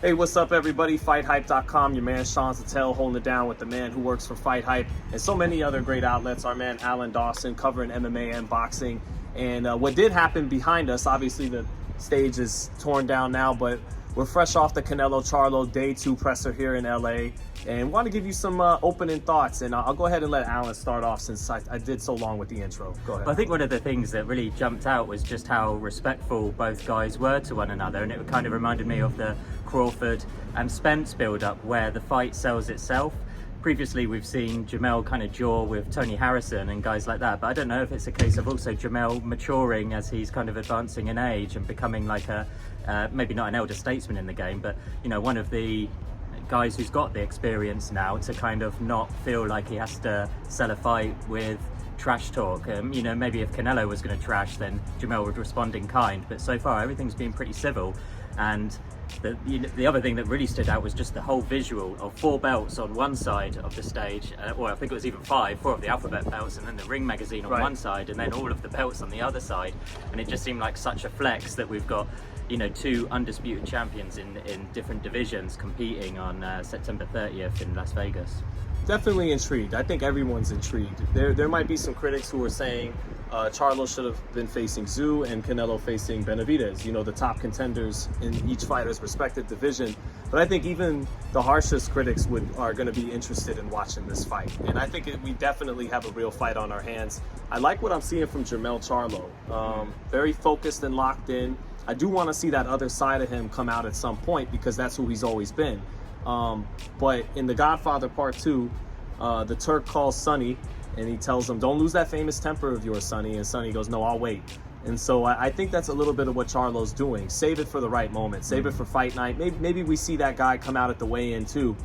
Hey, what's up, everybody? FightHype.com. Your man Sean Zattel holding it down with the man who works for FightHype and so many other great outlets. Our man Alan Dawson covering MMA and boxing. And what did happen behind us, obviously the stage is torn down now, but we're fresh off the Canelo Charlo Day 2 presser here in LA, and want to give you some opening thoughts. And I'll go ahead and let Alan start off since I did so long with the intro. Go ahead. Well, I think one of the things that really jumped out was just how respectful both guys were to one another, and it kind of reminded me of the Crawford and Spence build-up where the fight sells itself. Previously, we've seen Jermell kind of jaw with Tony Harrison and guys like that, but I don't know if it's a case of also Jermell maturing as he's kind of advancing in age and becoming like a, maybe not an elder statesman in the game, but, you know, one of the guys who's got the experience now to kind of not feel like he has to sell a fight with trash talk. You know, maybe if Canelo was going to trash, then Jermell would respond in kind, but so far everything's been pretty civil. And the other thing that really stood out was just the whole visual of 4 belts on one side of the stage, or I think it was even 4 of the alphabet belts, and then the Ring magazine on one side, and then all of the belts on the other side. And it just seemed like such a flex that we've got, you know, 2 undisputed champions in different divisions competing on September 30th in Las Vegas. Definitely intrigued. I think everyone's intrigued. There might be some critics who are saying Charlo should have been facing Tszyu and Canelo facing Benavidez, you know, the top contenders in each fighter's respective division. But I think even the harshest critics are going to be interested in watching this fight. And I think we definitely have a real fight on our hands. I like what I'm seeing from Jermell Charlo. Very focused and locked in. I do want to see that other side of him come out at some point because that's who he's always been. But in The Godfather Part 2, the Turk calls Sonny and he tells him, "Don't lose that famous temper of yours, Sonny." And Sonny goes, "No, I'll wait." And so I think that's a little bit of what Charlo's doing. Save it for the right moment. Save it for fight night. Maybe we see that guy come out at the weigh-in too.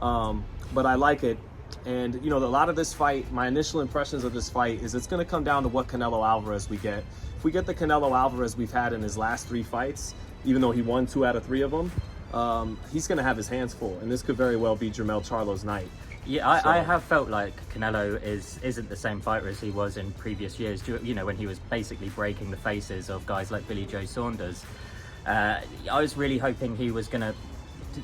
But I like it. And, you know, a lot of this fight, my initial impressions of this fight is it's going to come down to what Canelo Alvarez we get. If we get the Canelo Alvarez we've had in his last 3 fights, even though he won 2 out of 3 of them, he's going to have his hands full. And this could very well be Jermell Charlo's night. Yeah, I have felt like Canelo isn't the same fighter as he was in previous years, you know, when he was basically breaking the faces of guys like Billy Joe Saunders. I was really hoping he was going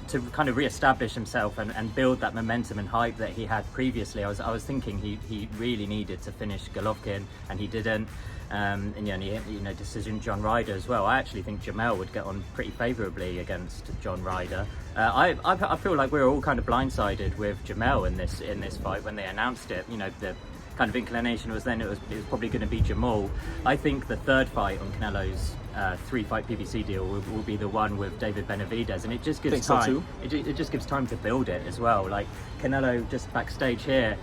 to kind of re-establish himself and build that momentum and hype that he had previously. I was thinking he really needed to finish Golovkin, and he didn't. And you know, decision John Ryder as well. I actually think Jermell would get on pretty favourably against John Ryder. I feel like we were all kind of blindsided with Jermell in this fight when they announced it. You know, the kind of inclination was then it was probably going to be Jamal. I think the third fight on Canelo's 3-fight PBC deal will be the one with David Benavidez, and it just gives time. It just gives time to build it as well. Like Canelo just backstage here.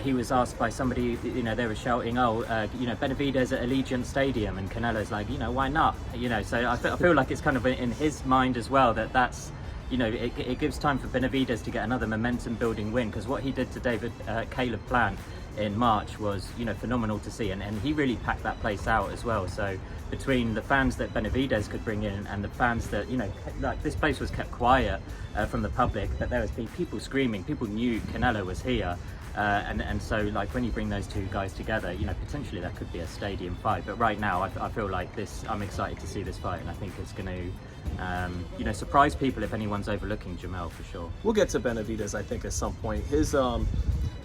He was asked by somebody, you know, they were shouting, "Oh, you know, Benavidez at Allegiant Stadium," and Canelo's like, you know, "Why not?" You know, so I feel like it's kind of in his mind as well that's, you know, it gives time for Benavidez to get another momentum-building win, because what he did to Caleb Plant in March was, you know, phenomenal to see, and he really packed that place out as well. So between the fans that Benavidez could bring in and the fans that, you know, like this place was kept quiet from the public, but there was people screaming, people knew Canelo was here. And so, like, when you bring those 2 guys together, you know, potentially that could be a stadium fight. But right now, I feel like I'm excited to see this fight, and I think it's going to, you know, surprise people if anyone's overlooking Jermell for sure. We'll get to Benavidez, I think, at some point. His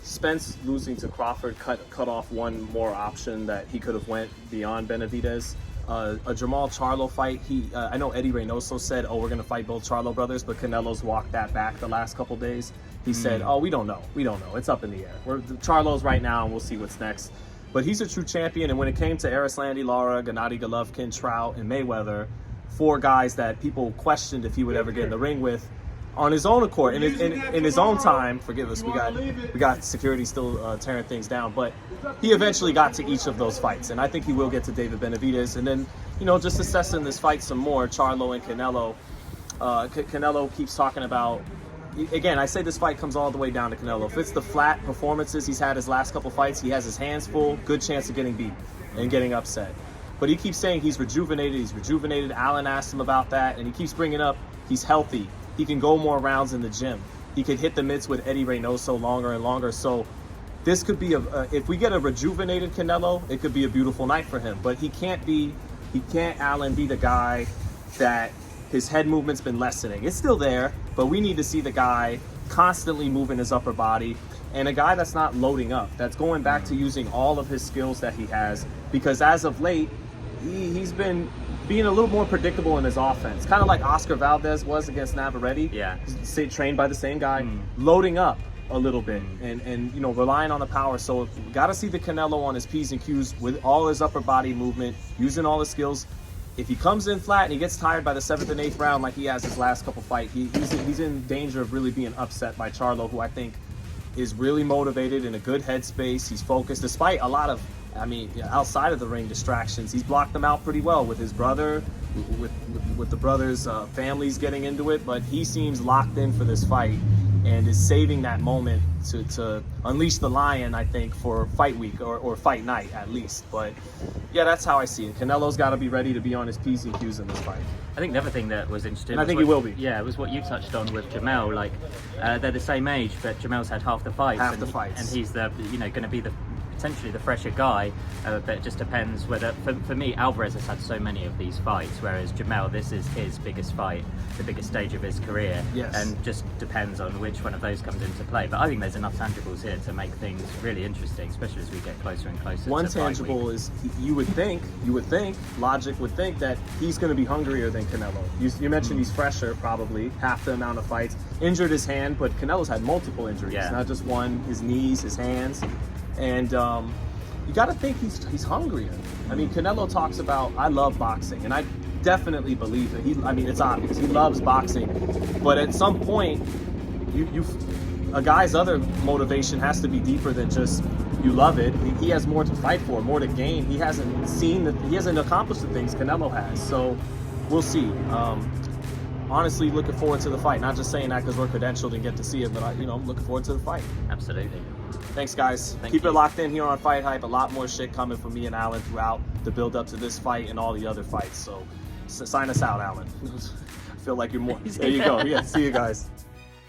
Spence losing to Crawford cut off one more option that he could have went beyond Benavidez. A Jermell Charlo fight, I know Eddie Reynoso said, "Oh, we're going to fight both Charlo brothers," but Canelo's walked that back the last couple days. He said, "Oh, we don't know. It's up in the air. Charlo's right now, and we'll see what's next." But he's a true champion, and when it came to Arislandi Lara, Gennady Golovkin, Trout, and Mayweather, 4 guys that people questioned if he would ever get in the ring with, on his own accord, in his own time. Forgive us, we got security still tearing things down, but he eventually got to each of those fights, and I think he will get to David Benavidez. And then, you know, just assessing this fight some more, Charlo and Canelo. Canelo keeps talking about, again, I say this fight comes all the way down to Canelo. If it's the flat performances he's had his last couple fights, he has his hands full, good chance of getting beat and getting upset. But he keeps saying he's rejuvenated. Alan asked him about that, and he keeps bringing up he's healthy. He can go more rounds in the gym. He could hit the mitts with Eddie Reynoso longer and longer. So this could be if we get a rejuvenated Canelo, it could be a beautiful night for him. But he can't Alan be the guy that his head movement's been lessening. It's still there, but we need to see the guy constantly moving his upper body, and a guy that's not loading up, that's going back to using all of his skills that he has, because as of late, he's been being a little more predictable in his offense, kind of like Oscar Valdez was against Navarrete. Yeah. Trained by the same guy, loading up a little bit and you know, relying on the power. So got to see the Canelo on his P's and Q's with all his upper body movement, using all his skills. If he comes in flat and he gets tired by the 7th and 8th round like he has his last couple fights, he's in danger of really being upset by Charlo, who I think is really motivated, in a good headspace. He's focused despite a lot of, I mean, outside of the ring distractions. He's blocked them out pretty well with his brother, with the brothers' families getting into it, but he seems locked in for this fight and is saving that moment to unleash the lion, I think, for fight week or fight night at least. But yeah, that's how I see it. Canelo's got to be ready to be on his P's and Q's in this fight. I think the other thing that was interesting, and I think he will be. Yeah, it was what you touched on with Jermell. Like, they're the same age, but Jermell's had half the fights. And he's the, you know, going to be the potentially the fresher guy, but it just depends whether, for me, Alvarez has had so many of these fights, whereas Jermell, this is his biggest fight, the biggest stage of his career. Yes. And just depends on which one of those comes into play. But I think there's enough tangibles here to make things really interesting, especially as we get closer and closer. One to fight tangible week. is you would think, logic would think that he's going to be hungrier than Canelo. You mentioned he's fresher, probably half the amount of fights. Injured his hand, but Canelo's had multiple injuries, not just one. His knees, his hands. And you got to think he's hungrier. I mean, Canelo talks about, I love boxing, and I definitely believe that. I mean, it's obvious he loves boxing, but at some point, a guy's other motivation has to be deeper than just you love it. He has more to fight for, more to gain. He hasn't accomplished the things Canelo has. So we'll see. Honestly, looking forward to the fight. Not just saying that because we're credentialed and get to see it, but I'm looking forward to the fight. Absolutely. Thanks, guys. Keep it locked in here on Fight Hype. A lot more shit coming from me and Alan throughout the build up to this fight and all the other fights. So sign us out, Alan. I feel like you're more. There you go. Yeah, see you guys.